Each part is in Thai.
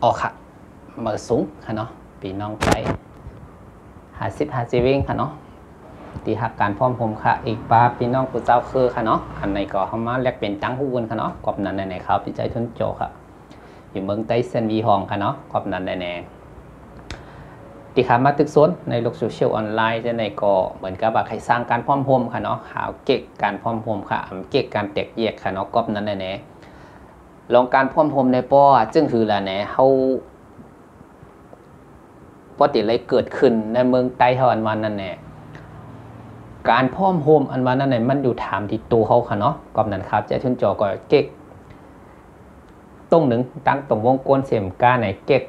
ออกค่ะมือสูงค่ะเนาะปีน้องไป50 วิ่งค่ะเนาะตีหักการพร้อมผมค่ะอีกปาพี่น้องกูเจ้าคือค่ะเนาะอันในก็เข้ามาแลกเป็นตังหูวนค่ะเนาะกอบนั้นในเขาพี่ใจทุนโจค่ะอยู่เมืองใต้เซนวีฮองค่ะเนาะกอบนั้นในตีขามาตึกซ้นในโลกโซเชียลออนไลน์จะในก็เหมือนกับว่าใครสร้างการพร้อมผมค่ะเนาะหาเก็กการพร้อมผมค่ะเก็กการแตกแยกค่ะเนาะกอบนั้นในลองการพร้อมผมในป้อจึงคือละเนี่ยเขาปกติเลยเกิดขึ้นในเมืองใต้เท่าอันวันนั่นแหละการพร้อมโฮมอันวันนั้นเนี่ยมันอยู่ถามที่ตัวเขาค่ะเนาะกอบนั้นครับจะชุนจอก็เก๊กตรงหนึ่งตั้งตรงวงกลมเสียมก้าในเก๊ก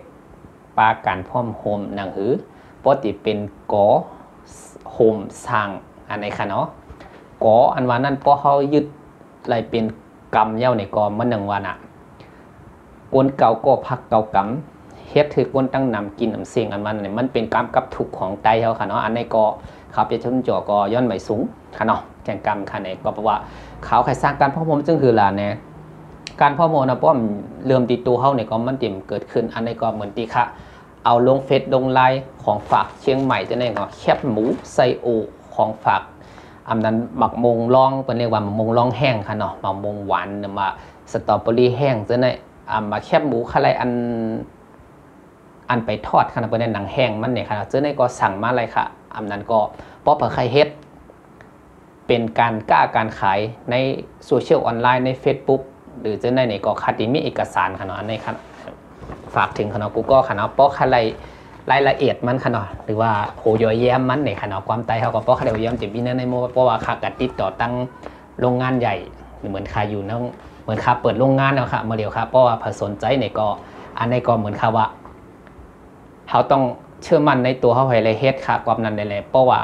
ปาการพร้อมโฮมหนังหือปกติเป็นกอโฮมสร้างอันไหนค่ะเนาะกออันวันนั้นพอเขายึดอะไรเป็นกรรมเย้าในกอมันหนึ่งวันอ่ะกวนเก่าก็พักเก่ากรรมเฮ็ดถือกวนตั้งนำกินนำเสียงอันมันเนี่ยมันเป็นกรรมกับทุกของไตเขาค่ะเนาะอันในก็เขาเป็นชุนจอก็ย้อนใหม่สูงค่ะเนาะแข่งกรรมค่ะเนี่ยก็เพราะว่าเขาใครสร้างการพ่อผมจึงคือล่ะเนี่ยการพ่อโมนะป้อมเริ่มตีตัวเขาเนี่ยก็มันเต็มเกิดขึ้นอันในก็เหมือนตีค่ะเอาลงเฟซลงไลน์ของฝากเชียงใหม่จะเนี่ยก็แคบหมูไซโอของฝากอันนั้นหมักมงล่องเป็นเรียกว่าหมักมงล่องแห้งค่ะเนาะหมักมงหวานมาสตรอเบอรี่แห้งจะเนี่ยมาแคบหมูอะไรอันไปทอดขนาดเป็นหนังแห้งมันเนี่ยค่ะเจ้าในก็สั่งมาเลยค่ะอันนั้นก็ป๊อปเผยใครเฮ็ดเป็นการกล้าการขายในโซเชียลออนไลน์ใน Facebook หรือเจ้าในเนี่ยก็คัดมีเอกสารขนาดนี้ครับฝากถึงขนาดกูก็ขนาดป๊ออะไรรายละเอียดมันขนาดหรือว่าโหยอยแย้มมันในขนาดความไตเขาก็ป๊ออะไรแย้มจะมีในโมเพราะว่าขากัดติดต่อตั้งโรงงานใหญ่เหมือนคาอยู่นั่งเหมือนคาเปิดโรงงานแล้วค่ะมาเดียวครับเพราะว่าผสมใจเนี่ยก็อันนี้ก็เหมือนคาว่าเขาต้องเชื่อมั่นในตัวเขาให้เลยเฮ็ดค่ะความนั้นได้เลยเพราะว่า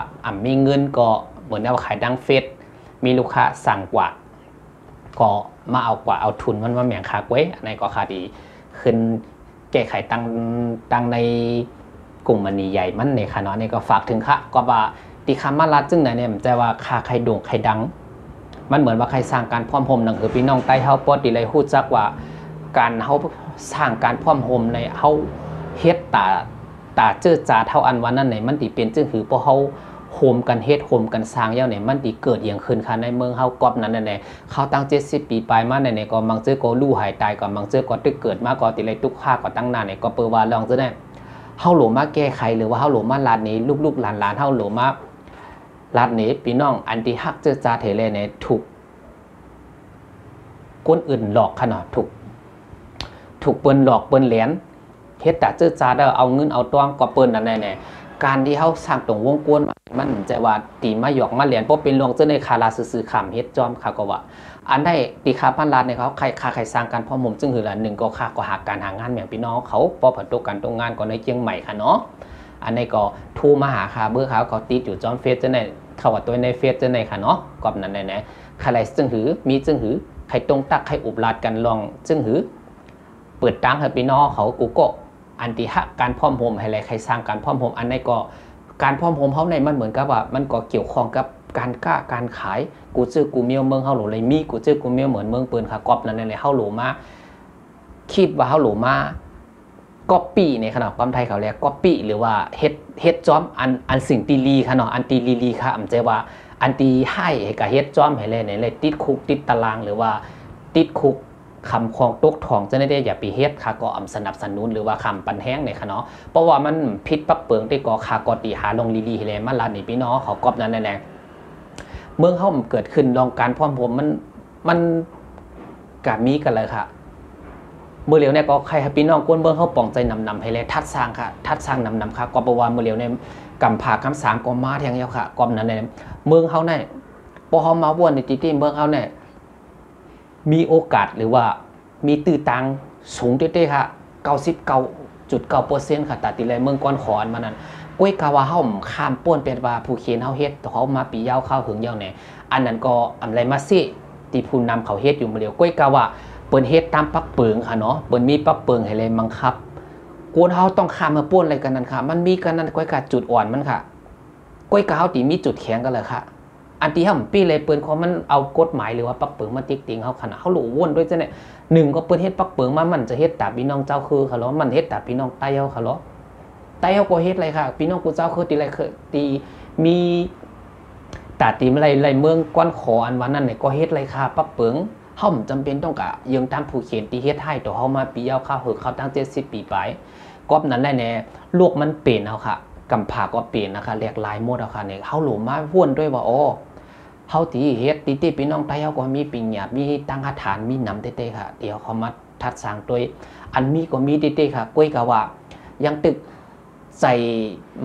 มีเงินก็เหมือนเอาขายดังเฟซมีลูกค้าสั่งกว่าก็มาเอากว่าเอาทุนมันมาแหม่งคาไว้ในก็คาดีขึ้นแก้ไขตั้งในกลุ่มมันนี่ใหญ่มันในค่ะเนาะนี่ก็ฝากถึงค่ะก็ว่าตีคำมาลัดจึงไหนเนี่ยมันจะว่าคาใครโด่งใครดังมันเหมือนว่าใครสร้างการพร้อมโฮมหนังคือพี่น้องใต้เฮาปอดีเลยพูดจักว่าการเฮาสร้างการพร้อมโฮมในเฮาเฮ็ดตาเจอจ่าเท่าอันวันนั้นไหนมันตีเป็นจึงคือพอเขาโฮมกันเฮ็ดโฮมกันสร้างเย้าไหนมันตีเกิดอย่างขึ้นค่ะในเมืองเฮากอบนั้นไหนเขาตั้ง70 ปีไปมาไหนก็บางเจอก็ลู่หายตายก็บางเจอก็ตึกเกิดมาก็ติเลยทุกข้าก็ตั้งนานไหนก็เปิดว่าลองจะได้เฮาหลมาแก้ไขหรือว่าเฮาหลมาลาดนี้ลูกๆหลานๆเฮาหลมาลาดนี้พี่น้องอันที่ฮักเจอจ่าเทเลเนี่ยถูกคนอื่นหลอกขนาดถูกเปิ้นหลอกเปิ้นเหรียญเฮ็ดแต่เจอจ่าได้เอาเงินเอาตองก็เปิ้นนั่นแน่การที่เขาสร้างตรงวงกลมมันจะว่าตีมาหยอกมาเหรียญเพราะเป็นหลวงเจ้าในคาราซื้อขำเฮ็ดจอมค่ะก็ว่าอันได้ตีคาพันล้านเนี่ยเขาใครสร้างการพ่อมุมจึงคือละหนึ่งก็ค่าก็หาการหางานอย่างพี่น้องเขาพอผัดตกกันตรงงานก็ในเชียงใหม่ค่ะเนาะอันนี้ก็ทูมาหาคาเบอร์เขาติดอยู่จอมเฟซเจ้าในเข้าว่าตัวในเฟซเจ้าในค่ะเนาะกอบนั้นแน่ใครจึงหือมีจึงหือใครตรงตักใครอุบลาดกันลองจึงหือเปิดตั้งให้พี่น้องเขากูก็อันที่ฮักการพร้อมโฮมให้ใครสร้างการพร้อมโฮมอันนี้ก็การพร้อมโฮมเขาในมันเหมือนกับว่ามันก็เกี่ยวข้องกับการกล้าการขายกูเจอกูเมียวเมืองเฮาหลเลยมีกูเจอกูเมียวเหมือนเมืองปืนค่ะกอบนั่นเลยเฮาหลมาคิดว่าเฮาหลมาก๊อปปี้ในขณะความไทยเขาเรียกก๊อปปี้หรือว่าเฮ็ดจอมอันสิ่งตีลีค่ะเนาะอันตีลีค่ะอำใจว่าอันตีให้กับเฮ็ดจอมให้เลยติดคุกติดตารางหรือว่าติดคุกคำคองตกทองจะได้อย่าไปเฮ็ดค่ะก็สนับสนุนหรือว่าคำปันแห้งในค่ะเนาะเพราะว่ามันพิษปักเปิงที่ก่อคากอตีหาลงลีเลยมันลาดนี่พี่น้องเขากอบนั้นแน่เมืองเขาเกิดขึ้นลองการพร้อมผมมันกับมีกันเลยค่ะเมื่อเร็วเนี่ยก็ใครพี่น้องกวนเมืองเขาปองใจนำให้เลยทัดสร้างค่ะทัดสร้างนำค่ะก็ประวัติเมื่อเร็วเนี่ยกำผากำสามก็มาแทงเยาค่ะกอบนั้นเนี่ยเมืองเขาเนี่ยพอเขามาวนในที่เมืองเขาเนี่ยมีโอกาสหรือว่ามีตื้อตังสูงเต้ๆค่ะ99.9% ค่ะแต่ตีเลยเมืองก้อนขอนมานั้นก้วยกาวาเฮาข้ามป้วนเป็นว่าผู้เขียนเฮาเฮ็ดเขามาปียาวเข้าถึงยาวเนี่ยอันนั้นก็อะไรมาซิที่ผู้นำเขาเฮ็ดอยู่มาเดียวก้วยกาวาเปิ้นเฮ็ดตามปักเปิงค่ะเนาะเปิ้นมีปักเปิงให้เลยบังคับกวนเฮาต้องข้ามมาป้วนอะไรกันนั่นค่ะมันมีกันนั้นก้วยกาจุดอ่อนมันค่ะก้วยกาเฮาตีมีจุดแข็งกันเลยค่ะ อันที่ห้ามปีเลยเปิ้นเขามันเอากฎหมายหรือว่าปักเปิงมาติ๊กติงเขาขนาดเขาหลู่วนด้วยจ้ะเนี่ยหนึ่งก็เปิ้นเฮ็ดปักเปิงมามันจะเฮ็ดตามพี่น้องเจ้าคือเขาล้อมันเฮ็ดตามพี่น้องใต้เขาล้อใต้เขาก็เฮ็ดอะไรค่ะพี่น้องกูเจ้าคือตีอะไรคือตีมีตาตีอะไรเมืองก้อนขออันวันนั้นเนี่ยก็เฮ็ดอะไรค่ะปักเปิงเฮาจำเป็นต้องกะยังตามผู้เขียนตีเฮ็ดให้ตัวเฮามาปีเอาข้าวเหอะเขาตั้ง70 ปีไปกอบนั้นแหละแน่ลูกมันเป็นเอาค่ะกำผาก็เป็นนะคะเรียกลายหมดเอาค่ะเนี่ยเฮาหลู่มาว่นด้วยว่าอ๋อเฮาตีเฮ็ดตีพี่น้องใต้เฮาก็มีปิญญามีตั้งฐานมีนำเต้ๆค่ะเดี๋ยวเขามาทัดสร้างด้วยอันมีก็มีเต้ๆค่ะก้อยกะว่ายังตึกใจ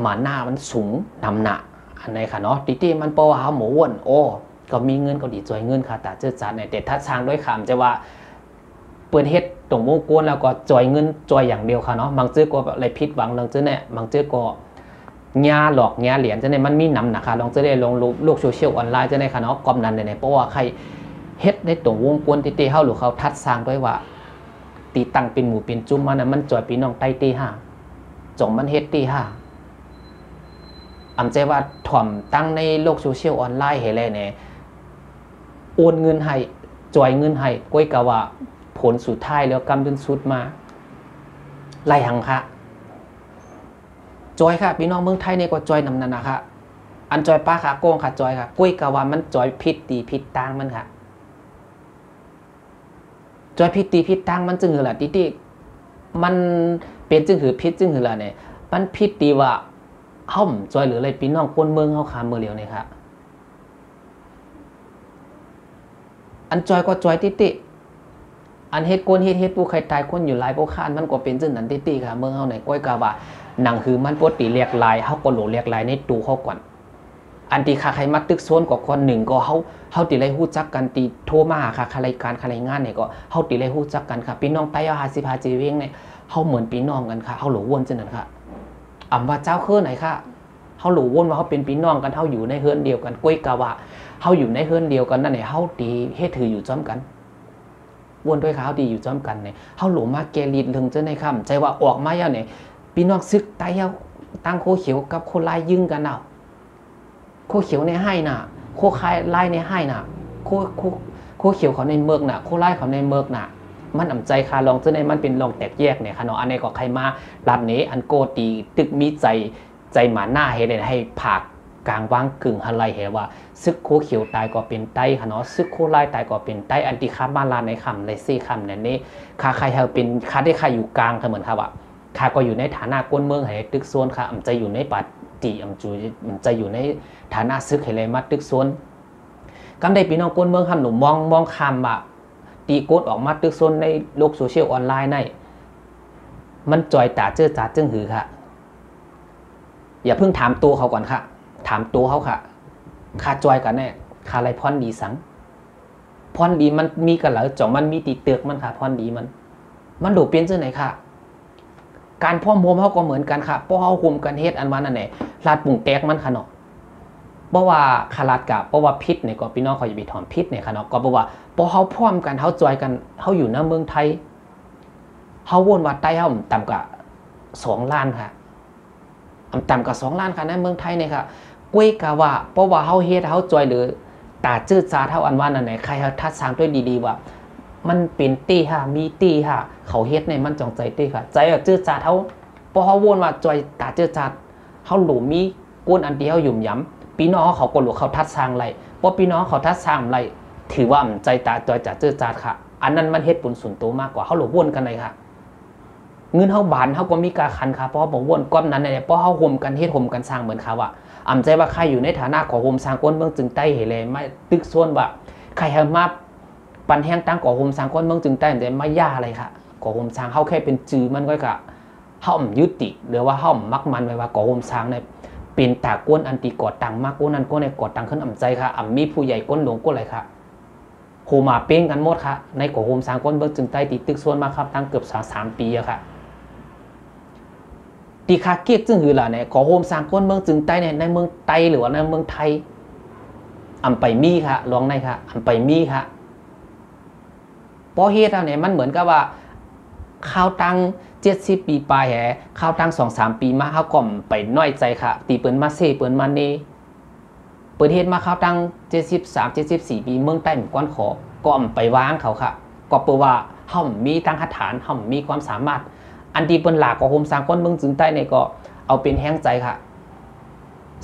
หมาหน้ามันสูงนำหนักอันไหนค่ะเนาะตีมันเปล่าเฮาหมูว่นโอ้ก็มีเงินก็ดีจอยเงินค่ะแต่เจอจัดเนี่ยแต่ทัดสร้างด้วยคำจะว่าเปิดเฮ็ดตรงวงกวนแล้วก็จอยเงินจอยอย่างเดียวค่ะเนาะบางจื้อก็อะไรผิดหวังบางจื้อเนี่ยบางจื้อก็ญาหลอกญาเหรียญจะเนี่ยมันมีนำนะคะลองจะได้ลงโลกโซเชียลออนไลน์จะได้ค่ะเนาะกอมนั้นเนี่ยเพราะว่าใครเฮ็ดในตรงวงกวนตีเฮาหรือเขาทัดสร้างด้วยว่าตีตั้งเป็นหมู่เป็นจุ่มมันน่ะมันจอยพี่น้องใต้ตีห้าจงมันเฮ็ดตีห้าอำใจว่าถ่อมตั้งในโลกโซเชียลออนไลน์เห็นเลยเนี่ยโอนเงินให้จอยเงินให้ก้อยกะว่าผลสุดท้ายแล้วกำจนสุดมาไล่หังค่ะจอยค่ะพี่น้องเมืองไทยเนี่ยก็จอยนำนันนะคะอันจอยป้าขาโกงค่ะจอยค่ะก้อยกะว่ามันจอยผิดตีผิดตังมันค่ะจอยผิดตีผิดตังมันจึงหือละตีมันเป็นจึงหือผิดจึงหือละเนี่ยมันผิดตีว่าเฮ้าจอยหรืออะไรพี่น้องคนเมืองเขาขาเมืองเลียวเนี่ยค่ะอันจอยก็จอยติอันเฮ็ดโกนเฮ็ดผู้ใครตายคนอยู่หลายพวกข้านมันก็เป็นจึงนั้นติค่ะเมืองเฮาไหนก้อยกะว่าหนังคือมันปกติเรียกลายเฮาก็โหลเรียกลายในตู้เฮาก่อนอันที่ใครมาตึกโซนก็คนหนึ่งก็เฮาติได้ฮู้จักกันตีโทรมาหาค่ะรายการรายงานเนี่ยก็เฮาติได้ฮู้จักกันค่ะพี่น้องใต้เอา55จีเวงเนี่ยเฮาเหมือนพี่น้องกันค่ะเฮาโหลวนจังนั้นค่ะอำว่าเจ้าคือไหนค่ะเฮาโหลวนว่าเฮาเป็นพี่น้องกันเฮาอยู่ในเฮือนเดียวกันก้อยกะว่าเฮาอยู่ในเฮือนเดียวกันนั่นแหละเฮาตีเฮ็ดถืออยู่จ้อมกันวนด้วยเขาดีอยู่จ้อมกันเนี่ยเขาหลงมาเกลีดถึงจะในคำใจว่าออกมาอย่างเนี่ยพี่น้องซึกไตเฮาตั้งโคเขียวกับโคลายยึงกันเอาโคเขียวในให้น่ะโคคายลายในให้น่ะโคเขียวเขาในเมือกน่ะโคลายเขาในเมือกน่ะมันอ่ำใจคาลองจะในมันเป็นลองแตกแยกเนี่ยค่ะเนาะอันนี้ก็ใครมาลัดนี้อันโกตีตึกมีใจหมาหน้าให้ผักกลางว่างกึ่งอะไรเหว่าซึกโคเขียวตายก็เป็นไตค่ะเนาะซึกโคไล่ตายก็เป็นไตอันที่ค้าบ้านลานในคำในซี่คำเนี่ยนี่ค่าใครเฮาเป็นค่าได้ใครอยู่กลางเหมือนค่ะว่าค่าก็อยู่ในฐานะก้นเมืองให้ตึกโซนค่ะอำจะอยู่ในปัดตีอำจูจะอยู่ในฐานะซึกให้เลยมาตึกโซนกำได้พี่น้องก้นเมืองค่ะหนุ่มมองคำว่าตีโกดออกมาตึกโซนในโลกโซเชียลออนไลน์ในมันจอยตาเจอจ่าจึงหือค่ะอย่าเพิ่งถามตัวเขาก่อนค่ะถามตัวเขาค่ะคาจอยกันแน่คาอะไรพรดีสังพรดีมันมีกันเหรอจ่องมันมีตีเตือกมันค่ะพรดีมันดูเปลี่ยนเจ้าไหนค่ะการพ่อโมมเขาก็เหมือนกันค่ะเพราะเขาคุมกันเฮ็ดอันวันนั่นแหละลาดปุ่งแตกมันค่ะเนาะเพราะว่าคาลาดกับเพราะว่าพิษเนี่ยก็พี่น้องเขาอย่าไปถอนพิษเนี่ยค่ะเนาะก็เพราะว่าพอเขาพร้อมกันเขาจอยกันเขาอยู่ในเมืองไทยเขาวนวัดใต้เขาต่ำกว่า2 ล้านค่ะต่ำกว่า2 ล้านค่ะในเมืองไทยเนี่ยค่ะกุ้ยกะว่าเพราะว่าเขาเฮ็ดเขาจอยหรือตาจืดซาเท่าอันว่านั่นไหนใครเขาทัดสร้างด้วยดีๆว่ามันเป็นตีค่ะมีตีค่ะเขาเฮ็ดในมันจงใจตีค่ะใจแบบจืดซาเท่าเพราะเขาวนว่าจอยตาจืดซาเขาหลูมีก้นอันเดียวหยุ่มย้ำพี่น้องเขาก็หลูเขาทัดสร้างไรเพราะพี่น้องเขาทัดสร้างไรถือว่าใจตาจอยจืดซาค่ะอันนั้นมันเฮ็ดผลส่วนตัวมากกว่าเขาหลูวนกันเลยค่ะเงินเขาบานเขาก็มีการคันค่ะเพราะบอกวนก้อนนั้นเนี่ยเพราะเขาห่มกันเฮ็ดห่มกันสร้างเหมือนเขาอะอำใจว่าใครอยู่ในฐานะของโฮมสร้างก้นเมืองจึงใต้เหเลยไม่ตึกส่วนว่าใครให้มาปันแห้งตั้งก่อโฮมสร้างก้นเมืองจึงใต้แต่ไม่ย่าอะไรค่ะก่อโฮมสร้างเขาแค่เป็นจือมันก็กะเขายึดติหรือว่าเขามักมันไว้ว่าก่อโฮมสร้างเนี่ยเป็นตาก้นอันตีก่อตังมากก้นนั้นก้นในก่อตังขึ้นอำใจค่ะมีผู้ใหญ่ก้นหลวงก้นอะไรค่ะโฮมาเป้งกันหมดค่ะในก่อโฮมสร้างก้นเมืองจึงใต้ติดตึกส่วนมาครับตั้งเกือบ3 ปีอะค่ะตีคาเกียกจึงหือล่ะเนี่ยขอโฮมสร้างก้นเมืองจึงใต้เนี่ยในเมืองไต้หรือว่าในเมืองไทยอำไปมีค่ะลองในค่ะอำไปมีค่ะเพราะเฮ็ดแล้วเนี่ยมันเหมือนกับว่าข้าวตัง70 ปีปลายแหข้าวตัง2-3 ปีมาเขาก่อมไปน้อยใจค่ะตีเปิ้นมาเซ่เปิ้นมาเน ปิดเฮ็ดมาเขาตั้ง73-74ปีเมืองใต้ก้อนขอก็ไปวางเขาค่ะก็เปิดว่าเฮามีตั้งหลักฐานเฮามีความสามารถอันที่เปิ้นหลากก็โฮมสร้างคนเมืองจึงใต้นี่ก็เอาเป็นแห้งใจค่ะ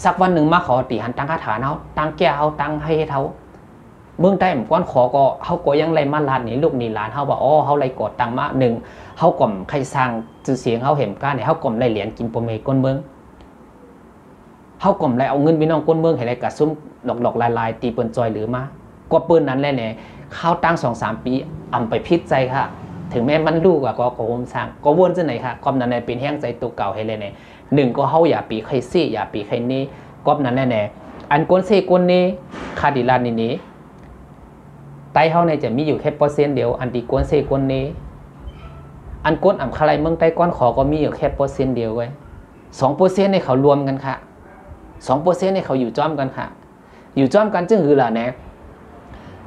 สักวันหนึ่งมาขอติหันตั้งหลักฐานเฮาตั้งแก้เฮาตั้งให้เฮาเมืองใต้ก้อนขอก็เฮาก็ยังไล่มาลานนี่ลูกนี่หลานเฮาว่าอ๋อเฮาไล่กอดตังมา1เฮาก่อมใครสร้างชื่อเสียงเฮาเห็นก้าเนี่ยเฮาก่อมไล่เหรียญกินปมเมก้นเมืองเฮาก่อมไล่เอาเงินพี่น้องก้นเมืองให้ได้กระซุ่มหลอกลายตีเปิ้นจอยหรือมาก็เปิ้นนั้นแหละเนี่ยเข้าตั้ง 2-3 ปีอำไปพิษใจค่ะถึงแม้มันลูกก็โฮมสร้างก็วนจังไหนค่ะกอมนั้นเป็นแห้งใจตัวเก่าให้เลยเนี่ย1ก็เฮาอย่าปีใครซี่อย่าปีใครนี้กอมนั้นแน่อันก้นเซก้นนี้คาดิลานนี่ไตเฮาเนี่ยจะมีอยู่แค่%เดียวอันที่ก้นเซก้นนี้อันก้นอ่ำคลายเมืองใต้ก้อนขอก็มีอยู่แค่%เดียวไว้ 2% ในเขารวมกันค่ะ 2% ในเขาอยู่จ้อมกันค่ะอยู่จ้อมกันจึงคือล่ะแน่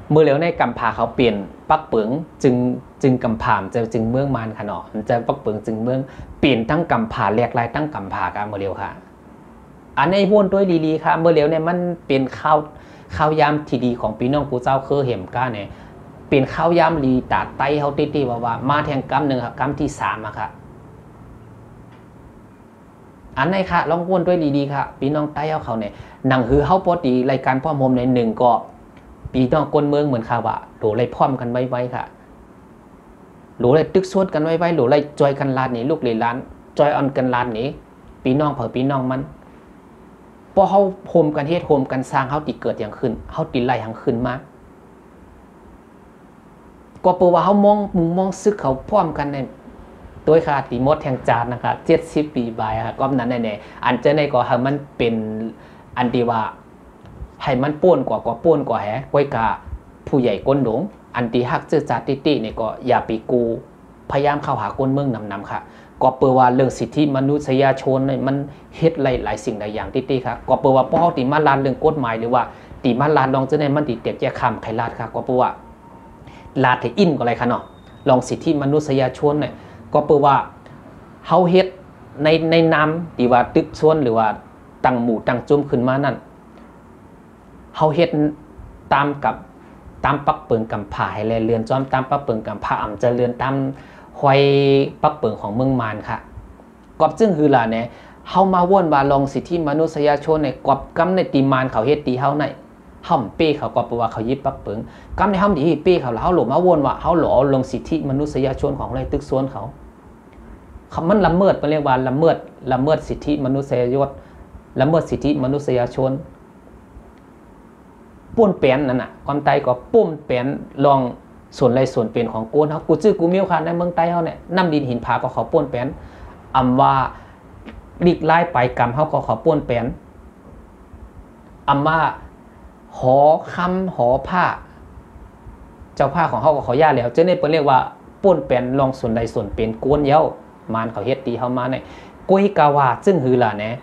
เมื่อแล้วในกำพาเขาเปลี่ยนปักเปิงจึงกำพามจะจึงเมืองมานค่ะเนาะมันจะปักเปิงจึงเมืองเปลี่ยนตั้งกำพาแหลกลายตั้งกำพากันเมื่อแล้วค่ะอันในวนด้วยลีค่ะเมื่อแล้วเนี่ยมันเป็นข้าวยามที่ดีของพี่น้องผู้เจ้าคือเห็มก้าเนี่ยเป็นข้าวยามลีตาไตเขาตีว่ามาแทงกำหนึ่งครับกำที่3อะค่ะอันไหนค่ะลองวนด้วยดีค่ะพี่น้องไต้เขาเนี่ยหนังคือเขาปกติรายการพ่อมใน1ก็พี่น้องคนเมืองเหมือนค่ะว่าโหลไรพร้อมกันไว้ค่ะโหลไรตึกสวดกันไว้โหลไรจอยกันลานนี้ลูกเลยล้านจอยออนกันลานนี้พี่น้องเผอพี่น้องมันพอเขาโฮมกันเฮ็ดโฮมกันสร้างเขาติเกิดอย่างขึ้นเขาติไล่อย่างขึ้นมาก็เปิดว่าเขามองซึกเขาพร้อมกันในตัวค่ะตีมดแห่งจานนะคะ70 ปีบายค่ะก็นั้นแน่อันเจในก็ให้มันเป็นอันที่ว่าให้มันป้วนกว่าป้วนกว่าแฮก้อยกาผู้ใหญ่ก้นหลงอันที่ฮักเจอจาติเนี่ยก็อย่าไปกูพยายามเข้าหาก้นเมืองนำค่ะก็เปิดว่าเรื่องสิทธิมนุษยชนเนี่ยมันเฮ็ดหลายสิ่งหลายอย่างติค่ะก็เปิดว่าป้อติมาลานเรื่องกฎหมายหรือว่าติมาลานลองเจในมันติเตียกแยกคำไขลาดค่ะก็เปิดว่าลาดให้อินก็อะไรค่ะเนาะลองสิทธิมนุษยชนเนี่ยก็เปิดว่าเฮาเฮ็ดในน้ำที่ว่าตึกชวนหรือว่าตั้งหมู่ตั้งจุ่มขึ้นมานั่นเฮาเฮ็ดตามปักเปิงกำผาให้แลเรือนจอมตามปักเปิงกำผาอ่ำจะเรือนตามหอยปักเปิงของเมืองมานค่ะกอบจึงคือล่ะเนี่ยเฮามาว่นว่าลองสิทธิมนุษยชนในกอบกำในตีมานเขาเฮ็ดตีเฮาในห่อมเป้เขาก็แปลว่าเขายิบปักเปิงกำในห่อมดีเป้เขาแล้วเฮาหลบมาว่นว่าเฮาหลอลงสิทธิมนุษยชนของไรตึกสวนเขามันละเมิดเรียกว่าละเมิดสิทธิมนุษยชนละเมิดสิทธิมนุษยชนป้วนเปลี่ยนนั่นน่ะความใต้ก็ปุ้มเปลี่ยนลองส่วนไรส่วนเป็นของกูเขากูจื้อกูมิ้วค่ะในเมืองใต้เขาเนี่ยน้ำดินหินผาก็เขาป้วนเปลี่ยนอำว่าลีกไล่ไปกรรมเขาก็เขาป้วนเปลี่ยนอำว่าหอคำหอผ้าเจ้าผ้าของเขาก็เขาย่าแล้วเจ้าเนี่ยเรียกว่าป้วนเปลี่ยนลองส่วนใดส่วนเป็นกวนเย้ามานเขาเฮ็ดตีเขามาเนี่ยกุยกาวาซึ่งหือล่ะเนี่ย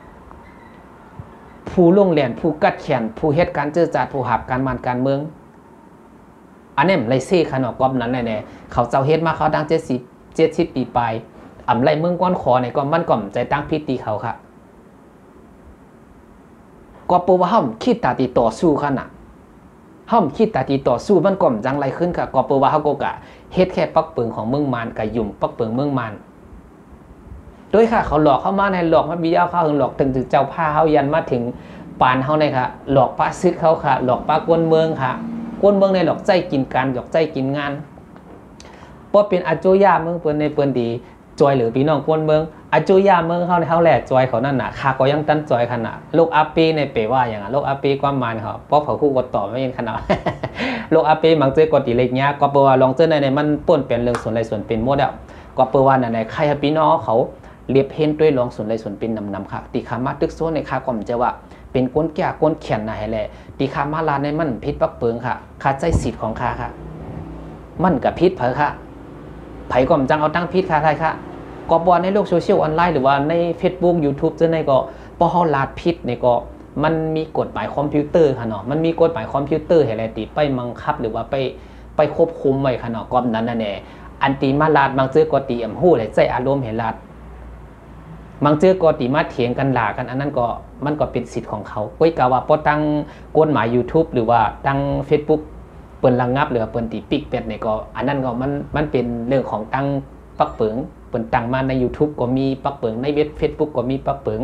ผู้ลงแหลนผู้กัดแขนผู้เฮ็ดการเจอจาดผู้หับการมันการเมืองอันนี้ไรเซ่ขนมกอบนั้นแน่เขาเจ้าเฮ็ดมาเขาดัง70 ปีไปอ่ำไรเมืองก้อนคอเนี่ยก็มันก่อมใจตั้งพิธีเขาค่ะก็ปูว่าห้อมคิดตาตีต่อสู้ขนาดห้อมคิดตาตีต่อสู้มันก่อมจังไรขึ้นค่ะก็ปูว่าเขาโกกะเฮ็ดแค่ปักเปิงของเมืองมานกับยุ่มปักเปิงเมืองมานโดยค่ะเขาหลอกเข้ามาในหลอกมาบีเอาเข้าถึงหลอกถึงเจ้าผ้าเขายันมาถึงปานเขาเนี่ยค่ะหลอกป้าซึกเขาค่ะหลอกป้ากวนเมืองค่ะกวนเมืองในหลอกใจกินการหลอกใจกินงานเพราะเป็นอาโจย่าเมืองเปิ้นในเปิ้นดีจอยหรือพี่น้องกวนเมืองอาโจย่าเมืองเขาในเขาแหละจอยเขานั่นน่ะข้าก็ยังตั้นจอยขนาดโลกอาปีในเปว่าอย่างโลกอาปีความมันเขาเพราะเขาคู่กดต่อไม่ยังขนาดโลกอาปีบางเจอกดตีเล็กเนี้ยก็เปว่าลองเจอในมันป่นเปลี่ยนเรื่องส่วนใดส่วนเป็นหมดแล้วก็เปว่าในใครพี่น้องเขาเรียบเห็นด้วยลองส่วนใดส่วนเป็นนำค่ะตีขามาตึกโซนในข้าก็มันจะว่าเป็นก้นแก่ก้นแขนนะให้แหละตีขามาลานในมันพิษปักเปิงค่ะขาใจสิทธิ์ของข้าค่ะมันกับพิษเผอค่ะไผก็มันจังเอาตั้งพิษค่ะใครค่ะก็บอลในโลกโซเชียลออนไลน์หรือว่าใน Facebook YouTube จะในก็พอเขาลาดพิษในก็มันมีกฎหมายคอมพิวเตอร์ค่ะเนาะมันมีกฎหมายคอมพิวเตอร์ให้แหละตีไปบังคับหรือว่าไปควบคุมไว้ค่ะเนาะก็นั้นน่ะแน่อันตีมาลาดบางเจอก็ตีหู้เลยใจอารมณ์เห็นลาด บางเจอก็ตีมาเถียงกันด่ากันอันนั้นก็มันก็เป็นสิทธิ์ของเขาก้อยกาว่าพอตั้งกฎหมาย YouTube หรือว่าตั้ง Facebook เปิ้นระงับหรือเปิ้นตีปิกเป็ดเนี่ยก็อันนั้นก็มันเป็นเรื่องของตั้งปักเปิงเปิ้นตั้งมาใน YouTube ก็มีปักเปิงในเว็บ Facebook ก็มีปักเปิง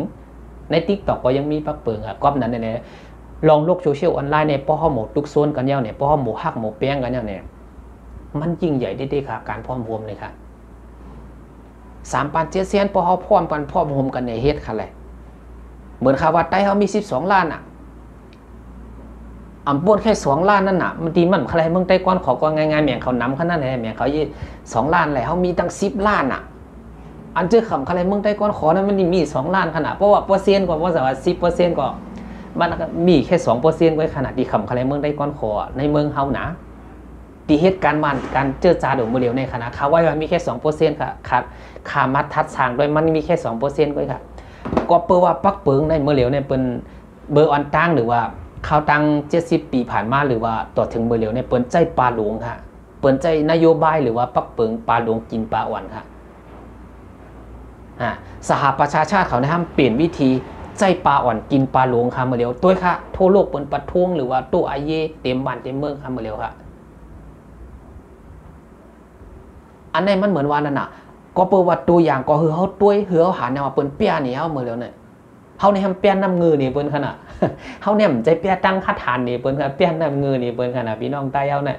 ใน TikTok ก็ยังมีปักเปิงอ่ะก๊อบนั้นเนี่ยลองโลกโซเชียลออนไลน์เนี่ยพอเฮาหมดทุกโซนกันแล้วเนี่ยพอเฮาหมู่ฮักหมู่แป้งกันแล้วเนี่ยมันยิ่งใหญ่ได้ๆค่ะการพร้อมรวมเลยค่ะ3 ปัน 7 แสนพอเฮาพร้อมกันพร้อมรวมกันในเฮ็ดค่ะแหละเหมือนข่าวว่าใต้เฮามี12 ล้านอ่ะอำป่วนแค่2 ล้านนั่นน่ะมันดีมันอะไรเมืองไต้ก่อนขอก็ง่ายๆแม่งเขานำขนาดไหนแม่งเขา2 ล้านแหละเฮามีตั้ง10 ล้านอ่ะอันเจอคำอะไรเมืองไต้ก่อนขอนั้นมันมี2 ล้านขนาดเพราะว่าเปอร์เซ็นต์ก็ว่าว่า 10% ก็มันมีแค่ 2% ไว้ขนาดที่คำอะไรเมืองไต้ก่อนขอในเมืองเฮานะที่เหตุการณ์มันการเจอจาโดยมือเร็วในขณะเขาไว้ว่ามีแค่ 2% ค่ะค่ามัดทัดสร้างด้วยมันมีแค่ 2% ด้วยค่ะก็เปิดว่าปักเปิงในมือเร็วเนี่ยเป็นเบอร์ออนตั้งหรือว่าข่าวตั้ง70 ปีผ่านมาหรือว่าต่อถึงมือเร็วเนี่ยเปิ้นใจปลาหลวงค่ะเปิ้นใจนโยบายหรือว่าปักเปิงปลาหลวงกินปลาอ่อนค่ะสหประชาชาติเขาได้ทำเปลี่ยนวิธีใจปลาอ่อนกินปลาหลวงค่ะมือเร็วตัวค่ะทั่วโลกเปิ้นประท้วงหรือว่าตู้อาเยเต็มบ้านเต็มเมืองค่ะมือเร็วค่ะอันนี้มันเหมือนว่านั่นน่ะก็เปิดว่าตัวอย่างก็คือเขาตัวเหือเขาหาแนวเปิ้นเปียนี่เฮามือเร็วเนี่ยเฮาในทำเปียน้ำงือนี่เปิ้นขนาดเฮาเนี่ยใจเปียตั้งคาถานนี่เปิ้นค่ะเปียน้ำงือนี่เปิ้นขนาดพี่น้องใต้เฮาเนี่ย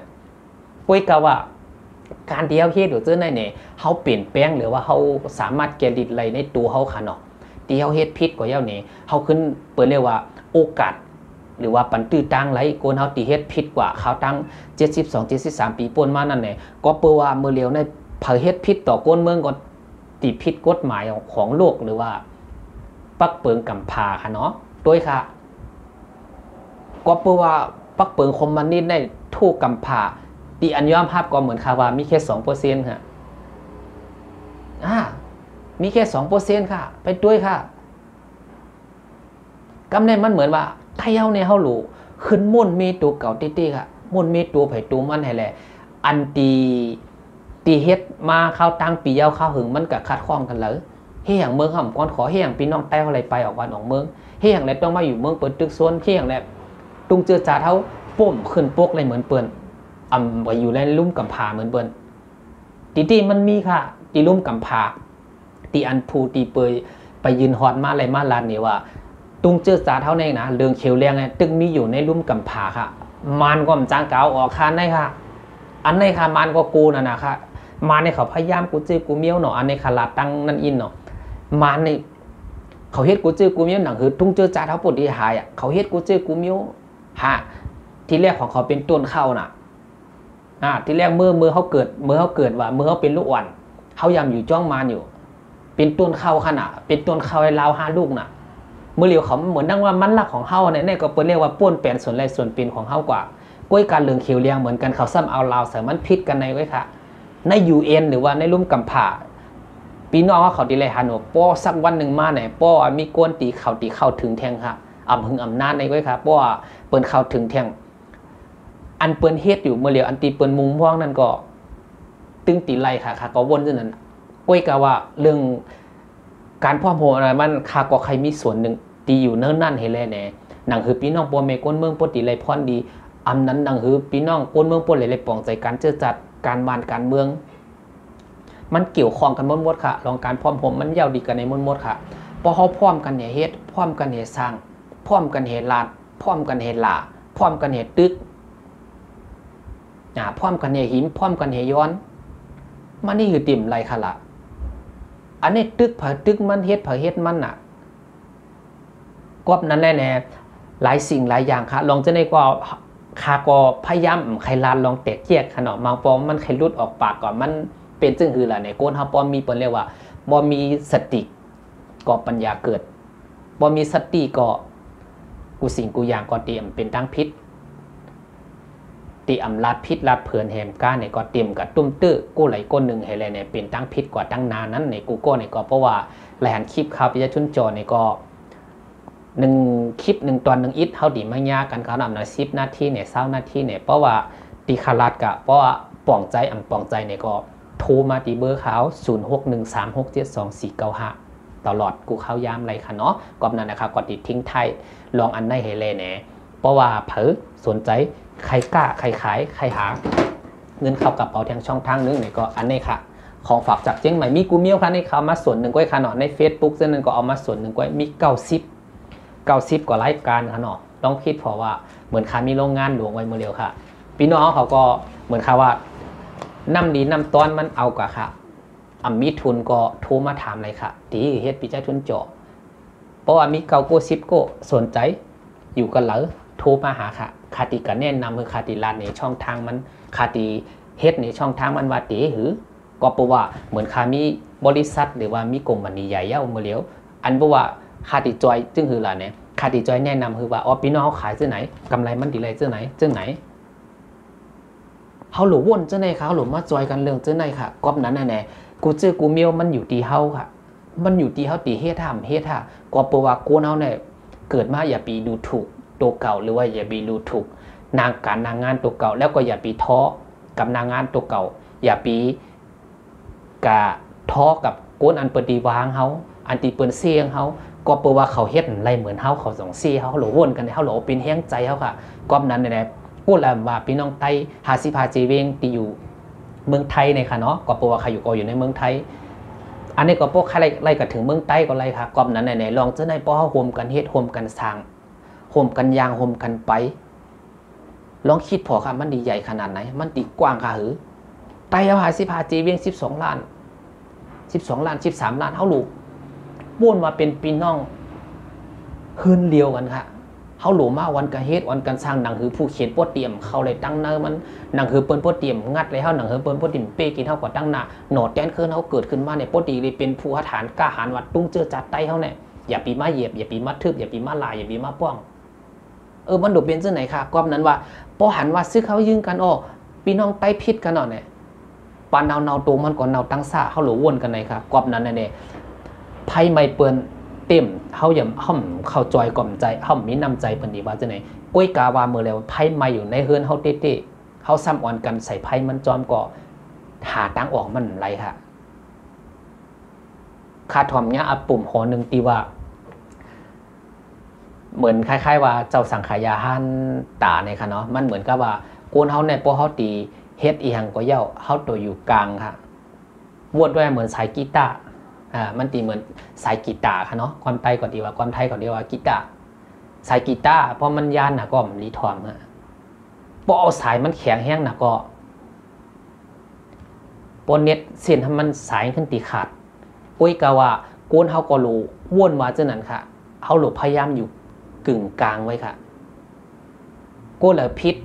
ปุ้ยกะว่าการที่เฮาเฮ็ดหรือเจ้าเนี่ยเฮาเปลี่ยนแปลงหรือว่าเฮาสามารถแก้ดิดอะไรในตัวเฮาค่ะเนาะที่เฮาเฮ็ดผิดก็เฮานี่เฮาขึ้นเปิ้นเรียกว่าโอกาสหรือว่าปันตื้อตังไหลคนเฮาที่เฮ็ดผิดกว่าเขาตั้ง72 73 ปีป่นมานั่นแหละก็เปิ้นว่ามื้อเร็วในเผยเฮ็ดผิดต่อก้นเมืองก็ติผิดกฎหมายของโลกหรือว่าปักเปิงกำพาค่ะเนาะด้วยค่ะก็เปิ้นว่าปักเปิงคอมมิวนิสต์ได้ถูกกำพาที่อันยอมรับก็เหมือนค่ะว่ามีแค่ 2% ค่ะมีแค่ 2% ค่ะไปด้วยค่ะกำเนิดมันเหมือนว่าไทยเฮาเนี่ยเฮารู้ขึ้นม่วนมีตัวเก่าติๆค่ะม่วนมีตัวไผตัวมันให้แหละอันตีเฮ็ดมาเข้าตั้งปีเยาเข้าหึงมันก็คัดข้องกันเลยเฮียงเมืองห่ำก่อนขอเฮียงพี่น้องใต้อะไรไปออกวันออกเมืองเฮียงแล้วต้องมาอยู่เมืองเปิดตึกโซนเฮียงแล้วตุงเจอจ่าเท้าป่มขึ้นปกเลยเหมือนเปิ้นไปอยู่ในลุ่มกำพาเหมือนเปิ้นตีมันมีค่ะตีลุ่มกำพาตีอันภูตีเปยไปยืนฮอดมาอะไรมาลานนี่ว่าตุงเจอจ่าเท่านี้นะเรื่องเขียวเลี้ยงเนี่ยตึงมีอยู่ในลุ่มกำพาค่ะมันก็มันจ้างเก่าออกคันได้ค่ะอันในค่ะมันก็กูน่ะนะค่ะมาในเขาพยายามกูจื้อกูเมี้ยวเนาะอันในขาลาตั้งนั่นอินเนาะมาในเขาเฮ็ดกูจื้อกูเมี้ยวหนังคือตุ้งเจอจ่าเท้าปวดที่หายเขาเฮ็ดกูจื้อกูเมี้ยวที่แรกของเขาเป็นต้นเข้าน่ะที่แรกเมื่อเขาเกิดว่าเมื่อเขาเป็นลูกอ่อนเขายำอยู่จ้องมานอยู่เป็นต้นเข้าขนาดเป็นต้นเข้าให้เรา5 ลูกน่ะเมื่อเรียวเขาเหมือนดังว่ามันรักของเฮาเนี่ยก็เรียกว่าป้วนแปลนส่วนไรส่วนเป็นของเฮากว่าก้อยการเลืองเขียวเลี้ยงเหมือนกันเขาซ้ำเอาลาวใส่มันพิษกันในไว้ค่ะใน UN หรือว่าในลุ่มกำพาปีน้องว่าเขาดีเลยฮานป้อสักวันหนึ่งมาเนี่ยป้อมีก้นตีเข่าถึงแทงค่ะหึงอำนาจในไว้ค่ะป้อเปิ้นเข่าถึงแทงอันเปิ้นเฮ็ดอยู่เมื่อเรียวอันตีเปิ้นมุมม่วงนั่นก็ตึงตีไล่ค่ะก็วนจนนั้นก้อยกะว่าเรื่องการพ่อโหอะไรมันก็ใครมีส่วนหนึ่งตีอยู่เนิ่นนั่นเห็นเลยเนี่ยหนังคือพี่น้องปัวเมก้นเมืองปตีไรพรดีนั้นหนังคือพี่น้องก้นเมืองปวเลยปองใจการเจอจัดการบ้านการเมืองมันเกี่ยวข้องกันหมดค่ะลองการพร้อมผมมันยาวดีกันในหมดค่ะพอเขาพร้อมกันเนี่ยเฮ็ดพร้อมกันเนี่ยสร้างพร้อมกันเหตุลาดพร้อมกันเหตุหลาพร้อมกันเหตุตึกพร้อมกันเหตุหิมพร้อมกันเหตุย้อนมันนี่คือติ่มไรค่ะล่ะอันนี้ตึกเผยตึกมันเฮ็ดเผยเฮ็ดมันน่ะกอบนั้นแน่หลายสิ่งหลายอย่างค่ะลองจะได้ก็ก็พยายามใครลานลองแตกแยกขนาดมาปอมมันใครรุดออกปากก่อนมันเป็นจึงคือล่ะเนี่ยโกนเฮาปอมมีเปิ้นเรียกว่าบ่มีสติก็ปัญญาเกิดบ่มีสติก็กูสิ่งกูอย่างก็เตรียมเป็นตั้งพิษตีอำลาดพิษลาดเผื่อนแหมก้าเนี่ยก็เตรียมกับตุ้มตื้อกู้ไหลก้นหนึ่งให้เลยเนี่ยเป็นตั้งพิษกว่าตั้งนานนั้นในกูโก้เนี่ยก็เพราะว่าหลายหันคลิปข่าวพิจารณาจอเนี่ยก็1 คลิป 1 ตอน 1 อิทเท่าดีมายากันเขานำหน่อย10 นาทีเนี่ย20 นาทีเนี่ยเพราะว่าตีคารัดกะเพราะว่าป่องใจเนี่ยก็โทรมาตีเบอร์เขา0613672495 ตลอดกูเข้ายามไรค่ะเนาะก็นั่นนะครับก็ติดทิ้งไทยลองอันได้เฮเลแหน่เพราะว่าเผอสนใจใครกล้าใครขายใครหาเงินเข้ากระเป๋าทางช่องทางนึงเนี่ยก็อันนี้ค่ะของฝากจากเจียงใหม่มีกูเมียวค่ะในเขามาส่วนหนึ่งก็ค่ะเนาะใน Facebook เส้นนึงก็เอามาส่วนหนึ่งก็มี90กว่าไลฟ์การค่ะเนาะต้องคิดเพราะว่าเหมือนค่ะมีโรงงานหลวงไว้เมื่อเร็วค่ะพี่น้องเขาก็เหมือนค่ะว่าน้ำดีน้ำต้อนมันเอากว่าค่ะมีทุนก็โทรมาถามเลยค่ะดีเฮ็ดปีใจทุนเจาะเพราะว่ามี90ก็สนใจอยู่กันเหรอโทรมาหาค่ะคาติกันแนะนำคือคาติลานในช่องทางมันคาติเฮ็ดในช่องทางมันว่าตีหรือก็เพราะว่าเหมือนคามีบริษัทหรือว่ามีกลุ่มมันใหญ่เย่าเมื่อเร็วอันเพราะว่าคาติจอยจึงคืออะไรเนี่ยคาติจอยแนะนำคือว่าอ๋อพี่น้องขายซื้อไหนกำไรมันดีเลยซื้อไหนเขาหลุดวนซื้อไหนค่ะเขาหลุดมาจอยกันเรื่องซื้อไหนค่ะก๊อบนั้นแน่กูเจอกูเมียวมันอยู่ตีเฮาค่ะมันอยู่ตีเฮาตีเฮ็ดท่าก็เพราะว่ากูเฮาเนี่ยเกิดมาอย่าไปดูถูกตัวเก่าหรือว่าอย่าไปดูถูกนางงานตัวเก่าแล้วก็อย่าไปท้อกับนางงานตัวเก่าอย่าไปกะท้อกับก้นอันเปิดดีวางเขาอันตีเปิดเสียงเขาก็เพราะว่าเขาเฮ็ดอะไรเหมือนเขาสองซี่เขาหลวนกันเขาหลเป็นแห้งใจเขาค่ะก้อมนั้นเนี่ยพูดแล้วว่าพี่น้องไต้50 จีเวงตีอยู่เมืองไทยในค่ะเนาะก็เพราะว่าใครอยู่ในเมืองไทยอันนี้ก็พวกใครไล่กันถึงเมืองใต้ก็ไล่ค่ะก้อมนั้นเนี่ยลองเจ้าในป้อเขาโฮมกันเฮ็ดโฮมกันสร้างโฮมกันยางโฮมกันไปลองคิดพอค่ะมันดีใหญ่ขนาดไหนมันตีกว้างค่ะหือไต้เอา50 จีเวง12 ล้าน13 ล้านเขาลูกบ้วนมาเป็นปีน้องคืนเดียวกันค่ะเขาหลูมาวันกันเฮ็ดวันกันสร้างหนังหือผู้เขียนโปรเตรียมเขาเลยตั้งเนื้อมันหนังหือเปิ้นโปรเตรียมงัดเลยเขาหนังหือเปิ้นโปรเตรียมเป้กินเท่ากับตั้งหน้าหนอดแดนคืนเขาเกิดขึ้นมาในโปรตีเลยเป็นผู้ฐานกล้าหาญวัดตุ้งเจอจัดไต้เขาเนี่ยอย่าปีมาเหยียบอย่าปีมาทึบอย่าปีมาลายอย่าปีมาป้องมันโดดเป็นเจ้าไหนค่ะก้อมนั้นว่าพอหันว่าซื้อเขายึงกันพี่น้องไต้พิษกันเนาะเนี่ยปานเนาตัวมันก่อนเนาตั้งซ่าเขาหลวนกันไหนค่ะก้อมนั้นเนี่ยไพ่ไม่เปิ้นเต็มเขาอย่าเข้าจอยกล่อมใจเขามีน้ำใจเป็นดีว่าจะไหนก้อยกาวาเมื่อแล้วไพ่ไม่อยู่ในเฮือนเขาเต้เขาซ้ำอ่อนกันใส่ไพ่มันจอมก่อหาตั้งออกมันไรค่ะคาทอมเนี้ยปุ่มหอหนึ่งตีว่าเหมือนคล้ายๆว่าเจ้าสังขยาหันตาเนี่ยค่ะเนาะมันเหมือนกับว่าโกนเขาในพวกเขาตีเฮ็ดอีหังก็เย่าเขาตัวอยู่กลางค่ะวดด้วยเหมือนสายกีตาร์มันตีเหมือนสายกีตาร์ค่ะเนาะความไทยก็ดีว่าความไทยก็ดีว่ากีตาร์สายกีตาร์เพราะมันยานนะก็รีทอมพอเอาสายมันแข็งแห้งนะก็ปนเน็ตเส้นทำมันสายขึ้นตีขาดอุ้ยกะว่าโกนเขาก็รู้ว่นว่าเจ้านั้นค่ะเขาหลบพยายามอยู่กึ่งกลางไว้ค่ะก็เลยพิษ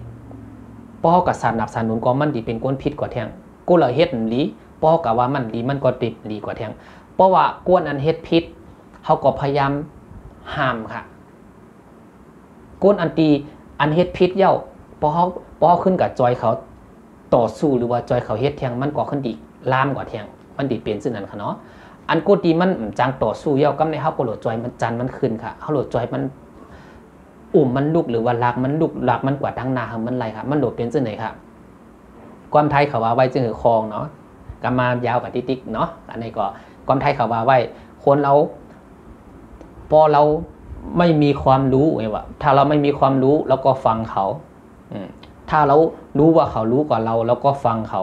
ป้อกับสนับสนุนก็มันดีเป็นก้นพิษกว่าแทงก็เลยเฮ็ดลีป้อกับว่ามันดีมันก็ติดดีกว่าแทงเพราะว่าก้นอันเฮ็ดพิษเขาก็พยายามห้ามค่ะก้นอันตีอันเฮ็ดพิษเย้าป้อขึ้นกับจอยเขาต่อสู้หรือว่าจอยเขาเฮ็ดแทงมันก็ขึ้นดีล่ามกว่าแทงมันดีเป็นซึ่งนั้นค่ะเนาะอันโกดีมันจังต่อสู้เย้ากำในเขาโกโหลดจอยมันจันมันขึ้นค่ะเขาโหลดจอยมันมันลุกหรือว่าลักมันลุกลักมันกว่าตั้งนามันไรครับมันโดดเป็นซึ่งไหนครับความไทยเขาว่าไว้จึงคือคลองเนาะกำมายาวกับติ๊กเนาะอันนี้ก็ความไทยเขาว่าไว้คนเราพอเราไม่มีความรู้ไงวะถ้าเราไม่มีความรู้เราก็ฟังเขาถ้าเรารู้ว่าเขารู้กว่าเราก็ฟังเขา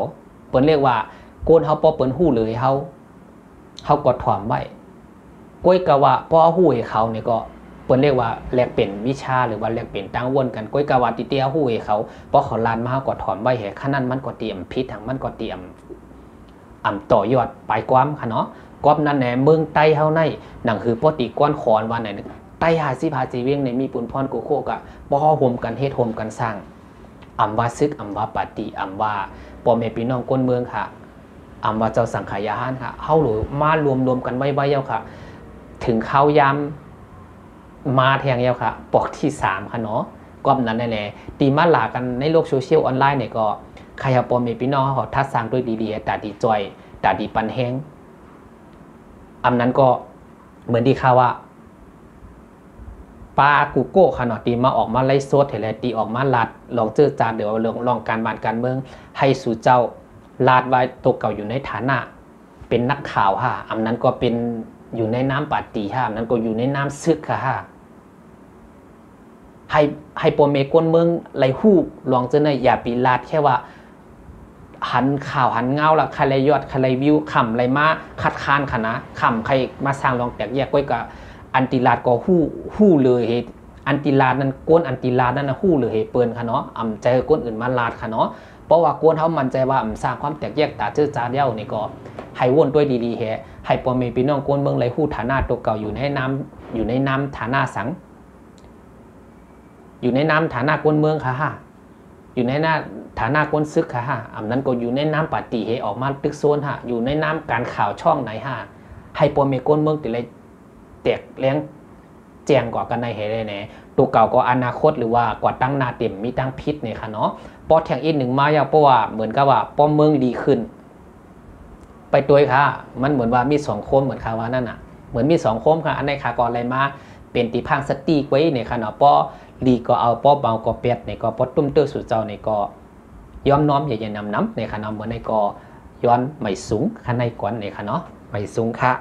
เปิ้นเรียกว่าโกนเขาพอเปิ้นหู้เลยเขากดถ่อมไว้ก้อยกะว่าพอหู้ให้เขาเนี่ยก็เปิ้นเรียกว่าแลกเป็นวิชาหรือว่าแลกเป็นตั้งวนกันก้อยกะว่าติเตียหู้ให้เขาเพราะเขาลานมาเขากดถ่อมไว้ให้ขนาดมันก็เตรียมพิษทางมันก็เตรียมต่อยอดไปความค่ะเนาะกอบนั่นแหละเมืองไต้เฮาในหนังคือปติก้อนขอนว่าไหนไต้50 จีเวียงในมีปุนพรโกโคกะบ่ฮอมกันเฮ็ดโฮมกันสร้างว่าซึกว่าปฏิว่าพ่อแม่พี่น้องคนเมืองค่ะว่าเจ้าสังขยาหันค่ะเฮาหรือมารวมกันไว้ๆเย้าค่ะถึงเข้ายามมาแทงเย้าค่ะปอกที่3ค่ะเนาะกอบนั้นแหละตีมาหลากันในโลกโซเชียลออนไลน์เนี่ยก็ใครเอาพ่อแม่พี่น้องเขาทัดสร้างด้วยดีๆตาดีจอยตาดีปันแห้งนั้นก็เหมือนที่ข่าวว่าปากูโก้ขนาดตีมาออกมาไล่โซดเห็นแล้วตีออกมาลัดลองเจอจานเดี๋ยวลองการบ้านการเมืองให้สู่เจ้าลาดไว้ตกเก่าอยู่ในฐานะเป็นนักข่าวค่ะนั้นก็เป็น อยู่ในน้ำปาตีฮะนั้นก็อยู่ในน้ำซึกค่ะฮะให้ปอเมก้นเมืองไหลหู้ลองเจอในอย่าปีลาดแค่ว่าหันข่าวหันเงาละใครไรยอดใครไรวิวขำไรมาคัดค้านค่ะนะขำใครมาสร้างลองแตกแยกไว้กับอันติลาดก็หู้เลยเหตุอันติลาดนั้นก้นอันติลาดนั่นนะหู้เลยเหตุเปิลค่ะเนาะใจก้นอื่นมาลาดค่ะเนาะเพราะว่าก้นเขามันใจว่าสร้างความแตกแยกตาเจื้อจาเดียวนี่ก็ให้วนด้วยดีๆแฮให้ปอเมพี่น้องก้นเมืองไรหู้ฐานะตัวเก่าอยู่ในน้ำฐานะสังอยู่ในน้ำฐานะก้นเมืองค่ะฮะอยู่ในหน้าฐานะก้นซึกค่ะฮะนั้นก็อยู่ในน้ำปฏิเหออกมาตึกโซนฮะอยู่ในน้ำการข่าวช่องไหนฮะให้ปอเมก้นเมืองติเลยแตกเลี้ยงแจงกว่ากันในเหตุใดเนี่ยตัวเก่าก็อนาคตหรือว่ากว่าตั้งนาเต็มมีตั้งพิษเนี่ยค่ะเนาะปอแทงอีกหนึ่งมาอย่างเพราะว่าเหมือนกับว่าป้อมเมืองดีขึ้นไปตัวค่ะมันเหมือนว่ามี2 โคมเหมือนค่ะว่านั่นน่ะเหมือนมี2 โคมค่ะอันในขาก่อนอะไรมาเป็นตีพังสตีไว้เนี่ยค่ะเนาะปอลีก็เอาป้อเบาก็เป็ดเนี่ยก็ป้อตุ้มเตอร์สุดเจ้าเนี่ยก็ย้อมน้อมอย่านำในค่ะเนาะเหมือนในก็ย้อนไม่สูงค่ะในก่อนเนี่ยค่ะเนาะไม่สูงค่ะ